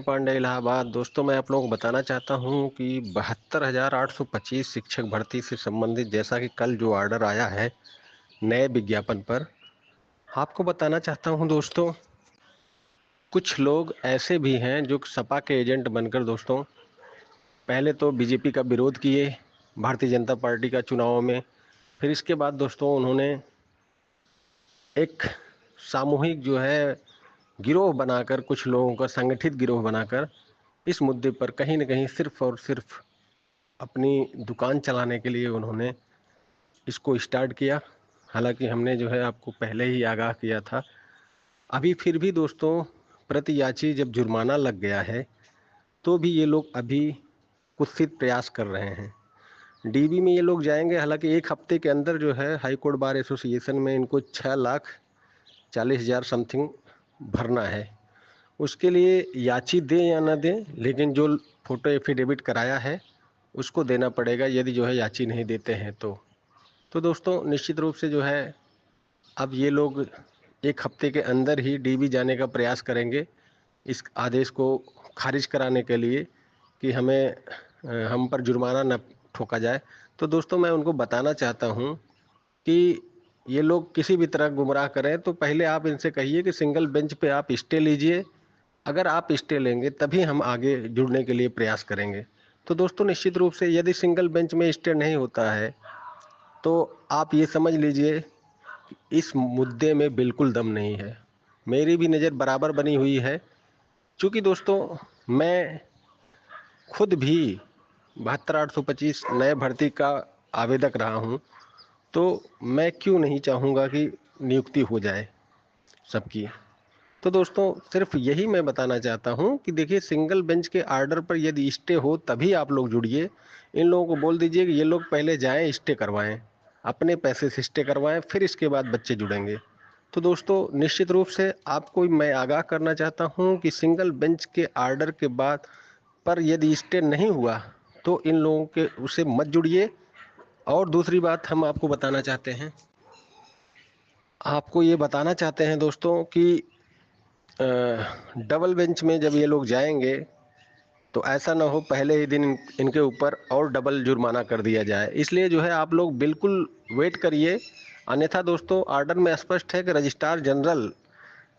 पांडे इलाहाबाद। दोस्तों, मैं आप लोगों को बताना चाहता हूं कि 72,825 शिक्षक भर्ती से संबंधित जैसा कि कल जो ऑर्डर आया है नए विज्ञापन पर, आपको बताना चाहता हूं दोस्तों। कुछ लोग ऐसे भी हैं जो सपा के एजेंट बनकर दोस्तों पहले तो बीजेपी का विरोध किए, भारतीय जनता पार्टी का चुनावों में। फिर इसके बाद दोस्तों उन्होंने एक सामूहिक जो है गिरोह बनाकर, कुछ लोगों का संगठित गिरोह बनाकर इस मुद्दे पर कहीं न कहीं सिर्फ और सिर्फ अपनी दुकान चलाने के लिए उन्होंने इसको स्टार्ट किया। हालांकि हमने जो है आपको पहले ही आगाह किया था। अभी फिर भी दोस्तों प्रति याची जब जुर्माना लग गया है तो भी ये लोग अभी कुत्सित प्रयास कर रहे हैं। डीबी में ये लोग जाएंगे। हालांकि एक हफ्ते के अंदर जो है हाई कोर्ट बार एसोसिएशन में इनको 6,40,000 समथिंग भरना है। उसके लिए याची दें या ना दें, लेकिन जो फोटो एफिडेविट कराया है उसको देना पड़ेगा यदि जो है याची नहीं देते हैं तो दोस्तों निश्चित रूप से जो है अब ये लोग एक हफ्ते के अंदर ही डीबी जाने का प्रयास करेंगे इस आदेश को खारिज कराने के लिए कि हम पर जुर्माना न ठोका जाए। तो दोस्तों मैं उनको बताना चाहता हूँ कि ये लोग किसी भी तरह गुमराह करें तो पहले आप इनसे कहिए कि सिंगल बेंच पे आप स्टे लीजिए। अगर आप स्टे लेंगे तभी हम आगे जुड़ने के लिए प्रयास करेंगे। तो दोस्तों निश्चित रूप से यदि सिंगल बेंच में स्टे नहीं होता है तो आप ये समझ लीजिए इस मुद्दे में बिल्कुल दम नहीं है। मेरी भी नज़र बराबर बनी हुई है, क्योंकि दोस्तों मैं खुद भी 72,825 नए भर्ती का आवेदक रहा हूं। तो मैं क्यों नहीं चाहूँगा कि नियुक्ति हो जाए सबकी। तो दोस्तों सिर्फ यही मैं बताना चाहता हूं कि देखिए, सिंगल बेंच के आर्डर पर यदि स्टे हो तभी आप लोग जुड़िए। इन लोगों को बोल दीजिए कि ये लोग पहले जाएं, स्टे करवाएं, अपने पैसे से स्टे करवाएं, फिर इसके बाद बच्चे जुड़ेंगे। तो दोस्तों निश्चित रूप से आपको मैं आगाह करना चाहता हूं कि सिंगल बेंच के आर्डर के बाद पर यदि स्टे नहीं हुआ तो इन लोगों के उससे मत जुड़िए। और दूसरी बात हम आपको बताना चाहते हैं, आपको ये बताना चाहते हैं दोस्तों कि डबल बेंच में जब ये लोग जाएंगे तो ऐसा ना हो पहले ही दिन इनके ऊपर और डबल जुर्माना कर दिया जाए। इसलिए जो है आप लोग बिल्कुल वेट करिए। अन्यथा दोस्तों आर्डर में स्पष्ट है कि रजिस्ट्रार जनरल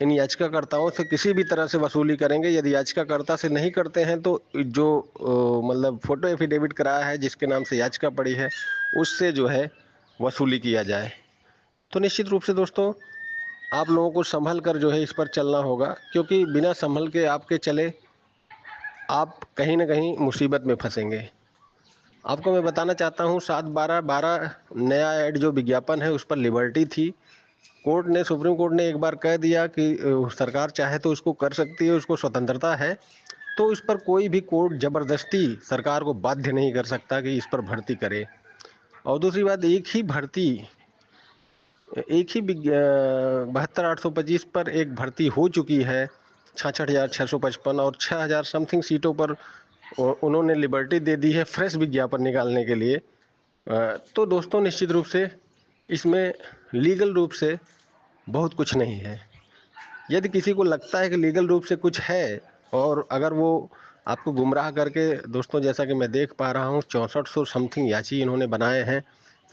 इन याचिकाकर्ताओं से किसी भी तरह से वसूली करेंगे। यदि याचिकाकर्ता से नहीं करते हैं तो जो मतलब फोटो एफिडेविट कराया है जिसके नाम से याचिका पड़ी है उससे जो है वसूली किया जाए। तो निश्चित रूप से दोस्तों आप लोगों को संभल कर जो है इस पर चलना होगा, क्योंकि बिना संभल के आपके चले आप कहीं ना कहीं मुसीबत में फंसेंगे। आपको मैं बताना चाहता हूँ 7/12/12 नया ऐड जो विज्ञापन है उस पर लिबर्टी थी। सुप्रीम कोर्ट ने एक बार कह दिया कि सरकार चाहे तो उसको कर सकती है, उसको स्वतंत्रता है। तो इस पर कोई भी कोर्ट जबरदस्ती सरकार को बाध्य नहीं कर सकता कि इस पर भर्ती करे। और दूसरी बात, एक ही 72,825 पर एक भर्ती हो चुकी है 66,655, और 6,000 समथिंग सीटों पर उन्होंने लिबर्टी दे दी है फ्रेश विज्ञापन निकालने के लिए। तो दोस्तों निश्चित रूप से इसमें लीगल रूप से बहुत कुछ नहीं है। यदि किसी को लगता है कि लीगल रूप से कुछ है, और अगर वो आपको गुमराह करके, दोस्तों जैसा कि मैं देख पा रहा हूँ 6400 समथिंग याची इन्होंने बनाए हैं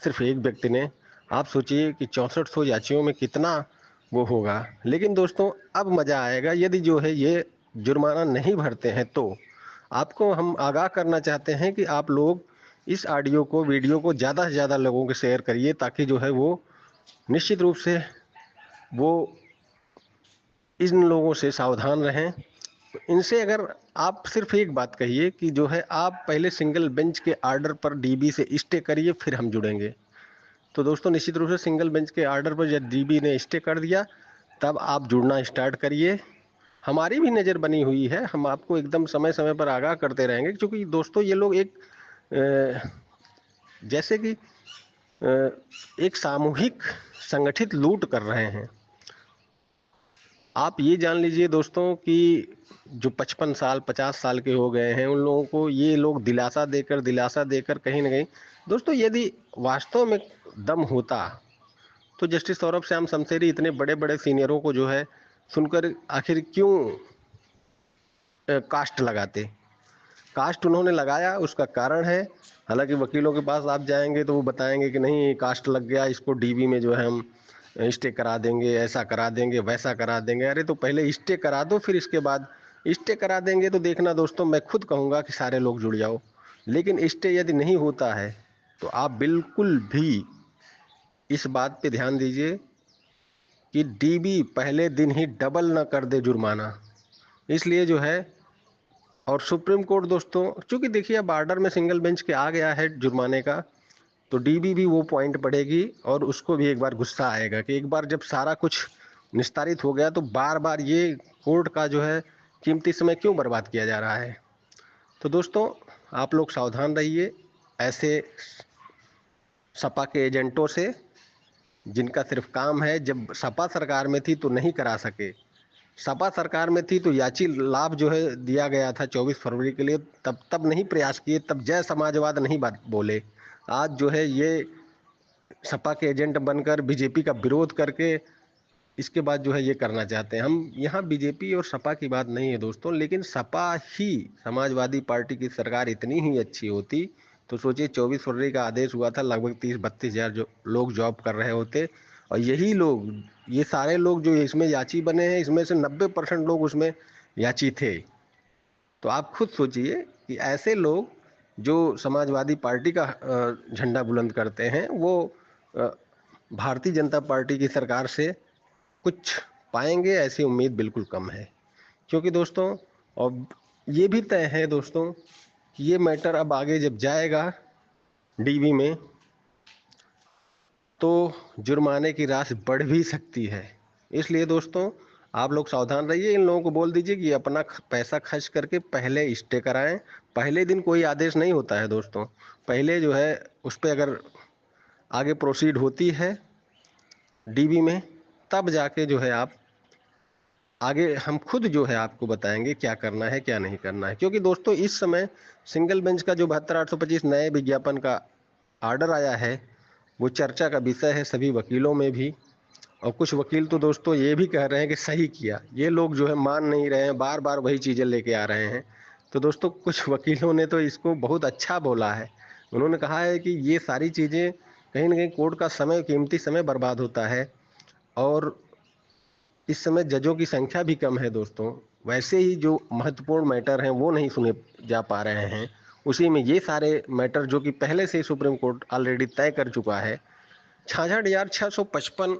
सिर्फ एक व्यक्ति ने। आप सोचिए कि 6400 याचियों में कितना वो होगा। लेकिन दोस्तों अब मज़ा आएगा यदि जो है ये जुर्माना नहीं भरते हैं तो आपको हम आगाह करना चाहते हैं कि आप लोग इस ऑडियो को, वीडियो को ज़्यादा से ज़्यादा लोगों के शेयर करिए, ताकि जो है वो निश्चित रूप से वो इन लोगों से सावधान रहें। इनसे अगर आप सिर्फ एक बात कहिए कि जो है आप पहले सिंगल बेंच के आर्डर पर डीबी से स्टे करिए, फिर हम जुड़ेंगे। तो दोस्तों निश्चित रूप से सिंगल बेंच के आर्डर पर जब डीबी ने स्टे कर दिया तब आप जुड़ना स्टार्ट करिए। हमारी भी नज़र बनी हुई है, हम आपको एकदम समय समय पर आगाह करते रहेंगे, क्योंकि दोस्तों ये लोग जैसे कि एक सामूहिक संगठित लूट कर रहे हैं। आप ये जान लीजिए दोस्तों कि जो 55 साल 50 साल के हो गए हैं उन लोगों को ये लोग दिलासा देकर कहीं ना कहीं, दोस्तों यदि वास्तव में दम होता तो जस्टिस सौरभ श्याम शमशेरी इतने बड़े बड़े सीनियरों को जो है सुनकर आखिर क्यों कास्ट लगाते। कास्ट उन्होंने लगाया, उसका कारण है, हालांकि वकीलों के पास आप जाएंगे तो वो बताएंगे कि नहीं कास्ट लग गया, इसको डीबी में जो है हम स्टे करा देंगे, ऐसा करा देंगे, वैसा करा देंगे। अरे तो पहले स्टे करा दो, फिर इसके बाद स्टे करा देंगे तो देखना दोस्तों, मैं खुद कहूँगा कि सारे लोग जुड़ जाओ। लेकिन स्टे यदि नहीं होता है तो आप बिल्कुल भी इस बात पे ध्यान दीजिए कि डीबी पहले दिन ही डबल ना कर दे जुर्माना। इसलिए जो है, और सुप्रीम कोर्ट दोस्तों, चूंकि देखिए अब आर्डर में सिंगल बेंच के आ गया है जुर्माने का, तो डीबी भी वो पॉइंट पड़ेगी और उसको भी एक बार गुस्सा आएगा कि एक बार जब सारा कुछ निस्तारित हो गया तो बार बार ये कोर्ट का जो है कीमती समय क्यों बर्बाद किया जा रहा है। तो दोस्तों, आप लोग सावधान रहिए ऐसे सपा के एजेंटों से, जिनका सिर्फ काम है, जब सपा सरकार में थी तो नहीं करा सके, सपा सरकार में थी तो याची लाभ जो है दिया गया था 24 फरवरी के लिए, तब नहीं प्रयास किए, तब जय समाजवाद नहीं बात बोले। आज जो है ये सपा के एजेंट बनकर बीजेपी का विरोध करके इसके बाद जो है ये करना चाहते हैं। हम यहाँ बीजेपी और सपा की बात नहीं है दोस्तों, लेकिन सपा ही, समाजवादी पार्टी की सरकार इतनी ही अच्छी होती तो सोचिए 24 फरवरी का आदेश हुआ था, लगभग 30-32 हजार जो लोग जॉब कर रहे होते, और यही लोग, ये सारे लोग जो इसमें याची बने हैं, इसमें से 90% लोग उसमें याची थे। तो आप खुद सोचिए कि ऐसे लोग जो समाजवादी पार्टी का झंडा बुलंद करते हैं, वो अ, भारतीय जनता पार्टी की सरकार से कुछ पाएंगे, ऐसी उम्मीद बिल्कुल कम है। क्योंकि दोस्तों, अब ये भी तय है दोस्तों कि ये मैटर अब आगे जब जाएगा डीबी में तो जुर्माने की राशि बढ़ भी सकती है। इसलिए दोस्तों, आप लोग सावधान रहिए, इन लोगों को बोल दीजिए कि अपना पैसा खर्च करके पहले स्टे कराएं। पहले दिन कोई आदेश नहीं होता है दोस्तों, पहले जो है उस पर अगर आगे प्रोसीड होती है डीबी में, तब जाके जो है आप आगे, हम खुद जो है आपको बताएंगे क्या करना है क्या नहीं करना है। क्योंकि दोस्तों इस समय सिंगल बेंच का जो 72/825 नए विज्ञापन का आर्डर आया है, वो चर्चा का विषय है सभी वकीलों में भी। और कुछ वकील तो दोस्तों ये भी कह रहे हैं कि सही किया, ये लोग जो है मान नहीं रहे हैं, बार बार वही चीज़ें लेके आ रहे हैं। तो दोस्तों कुछ वकीलों ने तो इसको बहुत अच्छा बोला है, उन्होंने कहा है कि ये सारी चीज़ें कहीं ना कहीं कोर्ट का समय, कीमती समय बर्बाद होता है, और इस समय जजों की संख्या भी कम है दोस्तों, वैसे ही जो महत्वपूर्ण मैटर हैं वो नहीं सुने जा पा रहे हैं, उसी में ये सारे मैटर जो कि पहले से ही सुप्रीम कोर्ट ऑलरेडी तय कर चुका है। 66,655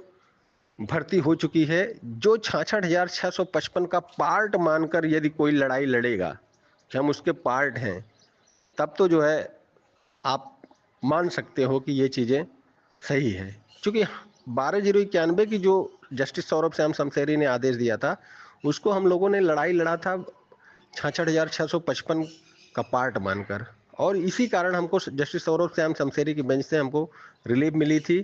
भर्ती हो चुकी है, जो 66,655 का पार्ट मानकर यदि कोई लड़ाई लड़ेगा कि हम उसके पार्ट हैं, तब तो जो है आप मान सकते हो कि ये चीज़ें सही है। क्योंकि 12/091 की जो जस्टिस सौरभ श्याम शमशेरी ने आदेश दिया था, उसको हम लोगों ने लड़ाई लड़ा था 66,655 का पार्ट मानकर, और इसी कारण हमको जस्टिस सौरभ श्याम शमशेरी की बेंच से हमको रिलीफ मिली थी।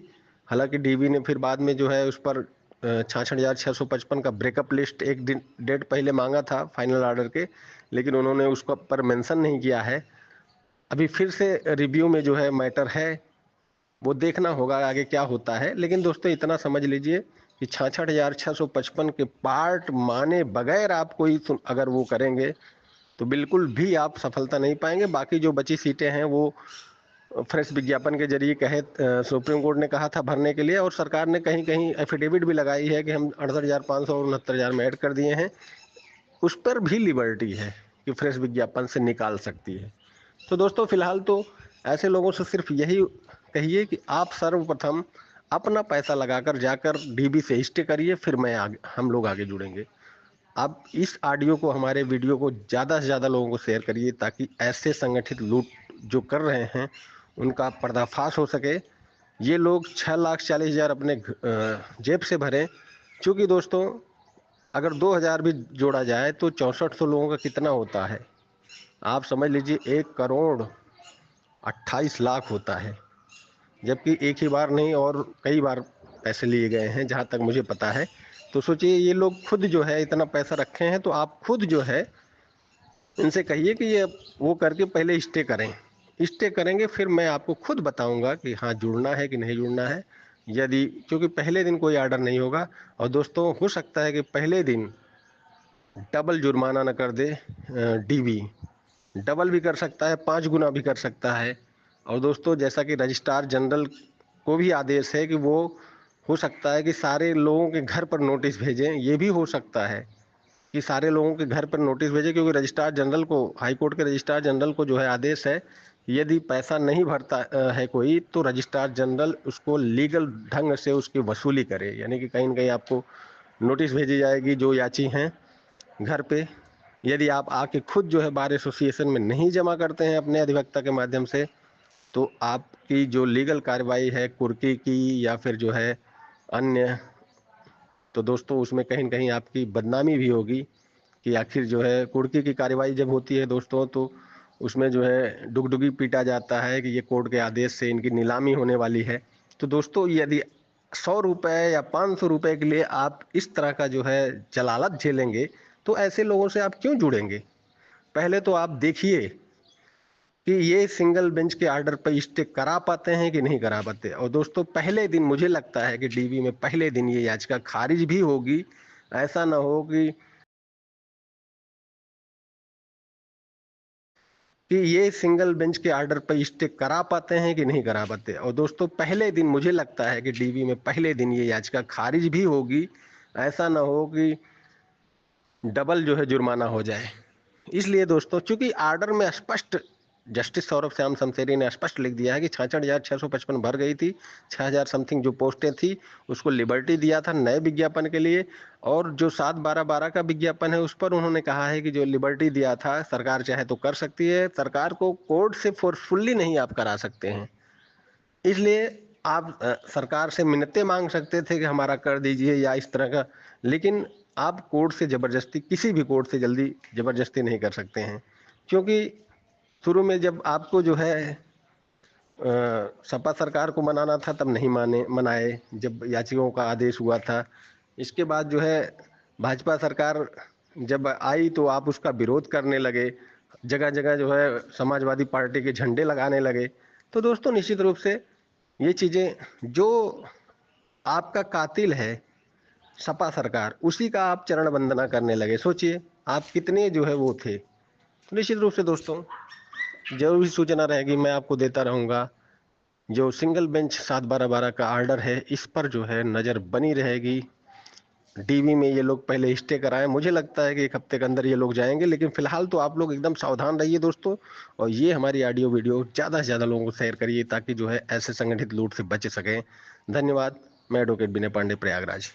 हालांकि डीबी ने फिर बाद में जो है उस पर 66,655 का ब्रेकअप लिस्ट एक दिन डेट पहले मांगा था फाइनल ऑर्डर के, लेकिन उन्होंने उसको पर मेंशन नहीं किया है। अभी फिर से रिव्यू में जो है मैटर है, वो देखना होगा आगे क्या होता है। लेकिन दोस्तों इतना समझ लीजिए कि 66,655 के पार्ट माने बगैर आप कोई अगर वो करेंगे तो बिल्कुल भी आप सफलता नहीं पाएंगे। बाकी जो बची सीटें हैं वो फ्रेश विज्ञापन के जरिए कहे, सुप्रीम कोर्ट ने कहा था भरने के लिए, और सरकार ने कहीं कहीं एफिडेविट भी लगाई है कि हम 68,500 और 69,000 में ऐड कर दिए हैं। उस पर भी लिबर्टी है कि फ्रेश विज्ञापन से निकाल सकती है। तो दोस्तों फिलहाल तो ऐसे लोगों से सिर्फ यही कहिए कि आप सर्वप्रथम अपना पैसा लगाकर जाकर डीबी से स्टे करिए, फिर हम लोग आगे जुड़ेंगे। आप इस ऑडियो को, हमारे वीडियो को ज़्यादा से ज़्यादा लोगों को शेयर करिए, ताकि ऐसे संगठित लूट जो कर रहे हैं उनका पर्दाफाश हो सके। ये लोग 6,40,000 अपने जेब से भरें। क्योंकि दोस्तों अगर 2,000 भी जोड़ा जाए तो 6400 लोगों का कितना होता है, आप समझ लीजिए 1,28,00,000 होता है। जबकि एक ही बार नहीं और कई बार पैसे लिए गए हैं जहाँ तक मुझे पता है। तो सोचिए ये लोग खुद जो है इतना पैसा रखे हैं, तो आप खुद जो है इनसे कहिए कि ये वो करके पहले स्टे करें। स्टे करेंगे फिर मैं आपको खुद बताऊंगा कि हाँ जुड़ना है कि नहीं जुड़ना है। यदि, क्योंकि पहले दिन कोई आर्डर नहीं होगा, और दोस्तों हो सकता है कि पहले दिन डबल जुर्माना न कर दे डीवी। डबल भी कर सकता है, 5 गुना भी कर सकता है। और दोस्तों, जैसा कि रजिस्ट्रार जनरल को भी आदेश है कि वो हो सकता है कि सारे लोगों के घर पर नोटिस भेजें। ये भी हो सकता है कि सारे लोगों के घर पर नोटिस भेजें, क्योंकि रजिस्ट्रार जनरल को, हाई कोर्ट के रजिस्ट्रार जनरल को जो है आदेश है, यदि पैसा नहीं भरता है कोई, तो रजिस्ट्रार जनरल उसको लीगल ढंग से उसकी वसूली करे। यानी कि कहीं न कहीं आपको नोटिस भेजी जाएगी जो याची हैं घर पे। यदि आप आके खुद जो है बार एसोसिएशन में नहीं जमा करते हैं अपने अधिवक्ता के माध्यम से, तो आपकी जो लीगल कार्रवाई है कुर्की की या फिर जो है अन्य, तो दोस्तों उसमें कहीं न कहीं आपकी बदनामी भी होगी कि आखिर जो है कुर्की की कार्रवाई जब होती है दोस्तों, तो उसमें जो है डुगडुगी पीटा जाता है कि ये कोर्ट के आदेश से इनकी नीलामी होने वाली है। तो दोस्तों, यदि 100 रुपए या 500 रुपए के लिए आप इस तरह का जो है जलालत झेलेंगे, तो ऐसे लोगों से आप क्यों जुड़ेंगे? पहले तो आप देखिए कि ये सिंगल बेंच के ऑर्डर पे स्टे करा पाते हैं कि नहीं करा पाते। और दोस्तों, पहले दिन मुझे लगता है कि डीवी में पहले दिन ये याचिका खारिज भी होगी। ऐसा ना हो कि ये सिंगल बेंच के ऑर्डर पे स्टे करा पाते हैं कि नहीं करा पाते। और दोस्तों, पहले दिन मुझे लगता है कि डीवी में पहले दिन ये याचिका खारिज भी होगी। ऐसा ना हो कि डबल जो है जुर्माना हो जाए। इसलिए दोस्तों, चूंकि ऑर्डर में स्पष्ट जस्टिस सौरभ श्याम शमशेरी ने स्पष्ट लिख दिया है कि 66,655 भर गई थी, 6,000 समथिंग जो पोस्टें थी उसको लिबर्टी दिया था नए विज्ञापन के लिए। और जो 7/12/12 का विज्ञापन है उस पर उन्होंने कहा है कि जो लिबर्टी दिया था सरकार चाहे तो कर सकती है, सरकार को कोर्ट से फोर्सफुल्ली नहीं आप करा सकते हैं। इसलिए आप सरकार से मिन्नतें मांग सकते थे कि हमारा कर दीजिए या इस तरह का, लेकिन आप कोर्ट से जबरदस्ती, किसी भी कोर्ट से जल्दी जबरदस्ती नहीं कर सकते हैं। क्योंकि शुरू में जब आपको जो है सपा सरकार को मनाना था तब नहीं मनाए जब याचिकाओं का आदेश हुआ था। इसके बाद जो है भाजपा सरकार जब आई तो आप उसका विरोध करने लगे, जगह जगह जो है समाजवादी पार्टी के झंडे लगाने लगे। तो दोस्तों, निश्चित रूप से ये चीजें, जो आपका कातिल है सपा सरकार, उसी का आप चरण वंदना करने लगे। सोचिए आप कितने जो है वो थे। तो निश्चित रूप से दोस्तों, जरूरी सूचना रहेगी, मैं आपको देता रहूंगा। जो सिंगल बेंच 7/12/12 का ऑर्डर है इस पर जो है नजर बनी रहेगी। डीवी में ये लोग पहले स्टे कराएं, मुझे लगता है कि 1 हफ्ते के अंदर ये लोग जाएंगे, लेकिन फिलहाल तो आप लोग एकदम सावधान रहिए दोस्तों। और ये हमारी ऑडियो वीडियो ज़्यादा से ज़्यादा लोगों को शेयर करिए ताकि जो है ऐसे संगठित लूट से बच सकें। धन्यवाद। मैं एडवोकेट विनय पांडे, प्रयागराज।